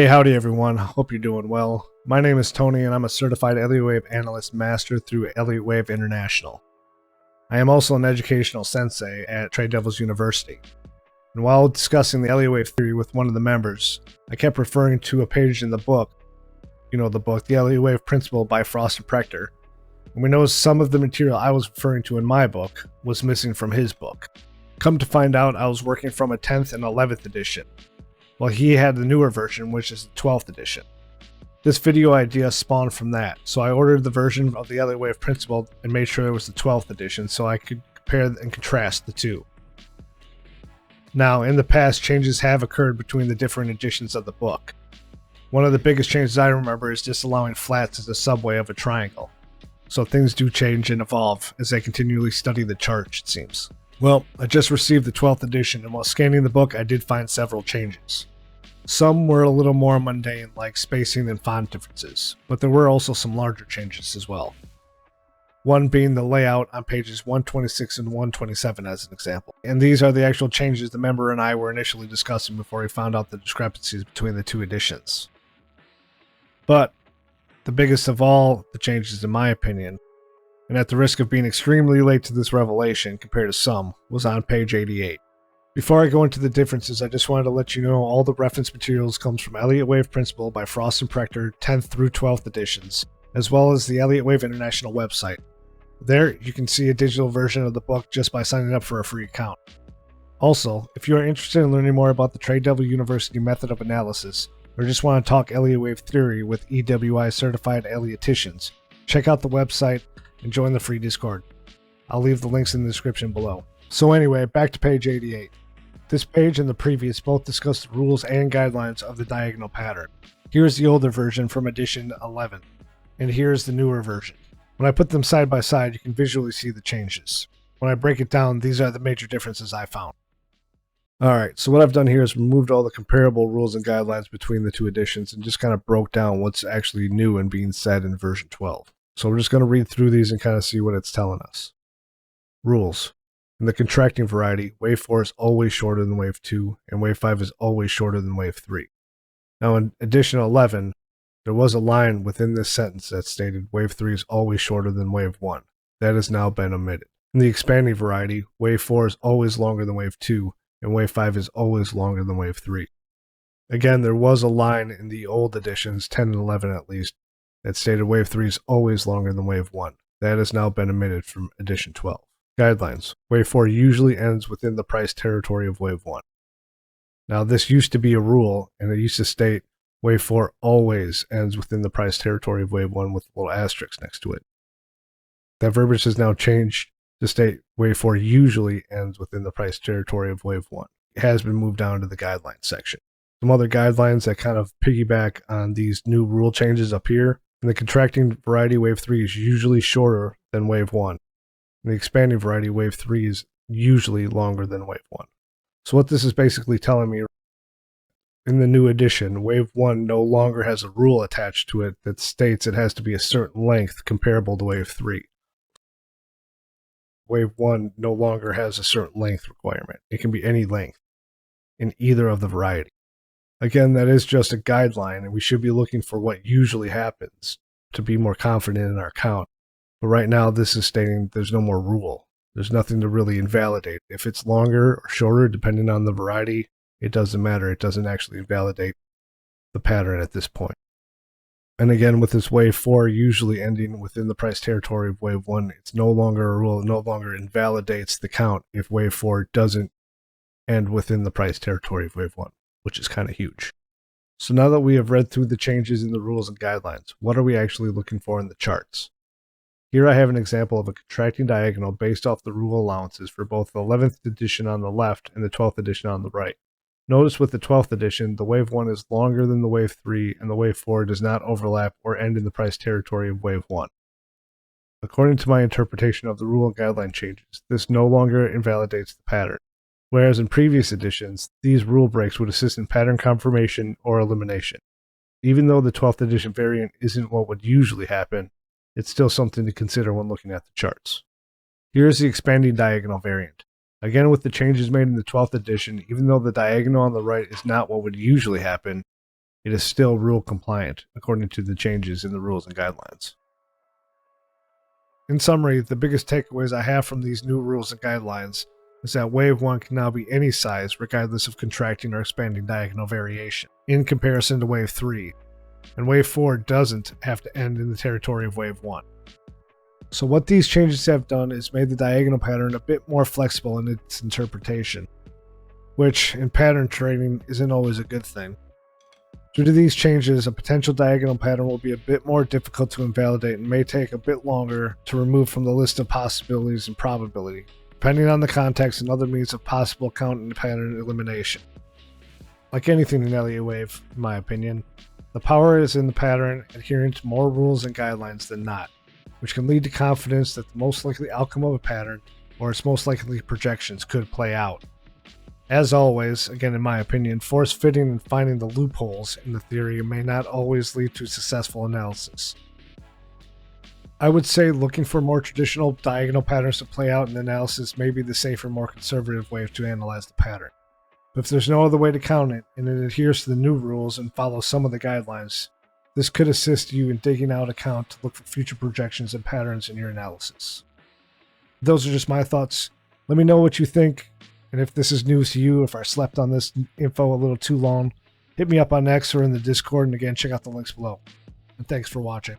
Hey, howdy everyone. Hope you're doing well. My name is Tony and I'm a certified Elliott Wave Analyst Master through Elliott Wave International. I am also an educational sensei at Trade Devils University. And while discussing the Elliott Wave Theory with one of the members, I kept referring to a page in the book, the Elliott Wave Principle by Frost and Prechter. And we noticed some of the material I was referring to in my book was missing from his book. Come to find out, I was working from a 10th and 11th edition. Well, he had the newer version, which is the 12th edition. This video idea spawned from that, so I ordered the version of the Elliott Wave Principle and made sure it was the 12th edition so I could compare and contrast the two. Now, in the past, changes have occurred between the different editions of the book. One of the biggest changes I remember is disallowing flats as a subway of a triangle. So things do change and evolve as I continually study the chart, it seems. Well, I just received the 12th edition, and while scanning the book, I did find several changes. Some were a little more mundane, like spacing and font differences, but there were also some larger changes as well. One being the layout on pages 126 and 127 as an example. And these are the actual changes the member and I were initially discussing before we found out the discrepancies between the two editions. But the biggest of all the changes, in my opinion, and at the risk of being extremely late to this revelation compared to some, was on page 88. Before I go into the differences, I just wanted to let you know all the reference materials comes from Elliott Wave Principle by Frost and Prechter 10th through 12th editions, as well as the Elliott Wave International website. There, you can see a digital version of the book just by signing up for a free account. Also, if you are interested in learning more about the Trade Devil University method of analysis, or just want to talk Elliott Wave Theory with EWI certified Elliotticians, check out the website and join the free Discord. I'll leave the links in the description below. So anyway, back to page 88. This page and the previous both discuss the rules and guidelines of the diagonal pattern. Here's the older version from edition 11, and here's the newer version. When I put them side by side, you can visually see the changes. When I break it down, these are the major differences I found. Alright, so what I've done here is removed all the comparable rules and guidelines between the two editions and just kind of broke down what's actually new and being said in version 12. So we're just going to read through these and kind of see what it's telling us. Rules. In the contracting variety, wave 4 is always shorter than wave 2, and wave 5 is always shorter than wave 3. Now in edition 11, there was a line within this sentence that stated wave 3 is always shorter than wave 1. That has now been omitted. In the expanding variety, wave 4 is always longer than wave 2, and wave 5 is always longer than wave 3. Again, there was a line in the old editions, 10 and 11 at least, that stated wave 3 is always longer than wave 1. That has now been omitted from edition 12. Guidelines. Wave 4 usually ends within the price territory of wave 1. Now this used to be a rule, and it used to state wave 4 always ends within the price territory of wave 1 with a little asterisk next to it. That verbiage has now changed to state wave 4 usually ends within the price territory of wave 1. It has been moved down to the guidelines section. Some other guidelines that kind of piggyback on these new rule changes up here. In the contracting variety, wave 3 is usually shorter than wave 1. In the expanding variety, wave 3 is usually longer than wave 1. So what this is basically telling me, in the new edition, wave 1 no longer has a rule attached to it that states it has to be a certain length comparable to wave 3. Wave 1 no longer has a certain length requirement. It can be any length in either of the variety. Again, that is just a guideline, and we should be looking for what usually happens to be more confident in our count. But right now, this is stating there's no more rule. There's nothing to really invalidate. If it's longer or shorter, depending on the variety, it doesn't matter. It doesn't actually invalidate the pattern at this point. And again, with this wave 4 usually ending within the price territory of wave 1, it's no longer a rule. It no longer invalidates the count if wave 4 doesn't end within the price territory of wave 1, which is kind of huge. So now that we have read through the changes in the rules and guidelines, what are we actually looking for in the charts? Here I have an example of a contracting diagonal based off the rule allowances for both the 11th edition on the left and the 12th edition on the right. Notice with the 12th edition, the wave 1 is longer than the wave 3, and the wave 4 does not overlap or end in the price territory of wave 1. According to my interpretation of the rule and guideline changes, this no longer invalidates the pattern. Whereas in previous editions, these rule breaks would assist in pattern confirmation or elimination. Even though the 12th edition variant isn't what would usually happen, it's still something to consider when looking at the charts. Here is the expanding diagonal variant. Again, with the changes made in the 12th edition, even though the diagonal on the right is not what would usually happen, it is still rule compliant according to the changes in the rules and guidelines. In summary, the biggest takeaways I have from these new rules and guidelines is that wave 1 can now be any size regardless of contracting or expanding diagonal variation, in comparison to wave 3, and wave 4 doesn't have to end in the territory of wave 1. So what these changes have done is made the diagonal pattern a bit more flexible in its interpretation, which in pattern trading isn't always a good thing. Due to these changes, a potential diagonal pattern will be a bit more difficult to invalidate and may take a bit longer to remove from the list of possibilities and probability, depending on the context and other means of possible count and pattern elimination. Like anything in Elliott Wave, in my opinion, the power is in the pattern adhering to more rules and guidelines than not, which can lead to confidence that the most likely outcome of a pattern or its most likely projections could play out. As always, again in my opinion, force fitting and finding the loopholes in the theory may not always lead to successful analysis. I would say looking for more traditional diagonal patterns to play out in analysis may be the safer, more conservative way to analyze the pattern. But if there's no other way to count it, and it adheres to the new rules and follows some of the guidelines, this could assist you in digging out a count to look for future projections and patterns in your analysis. Those are just my thoughts. Let me know what you think. And if this is news to you, if I slept on this info a little too long, hit me up on X or in the Discord. And again, check out the links below. And thanks for watching.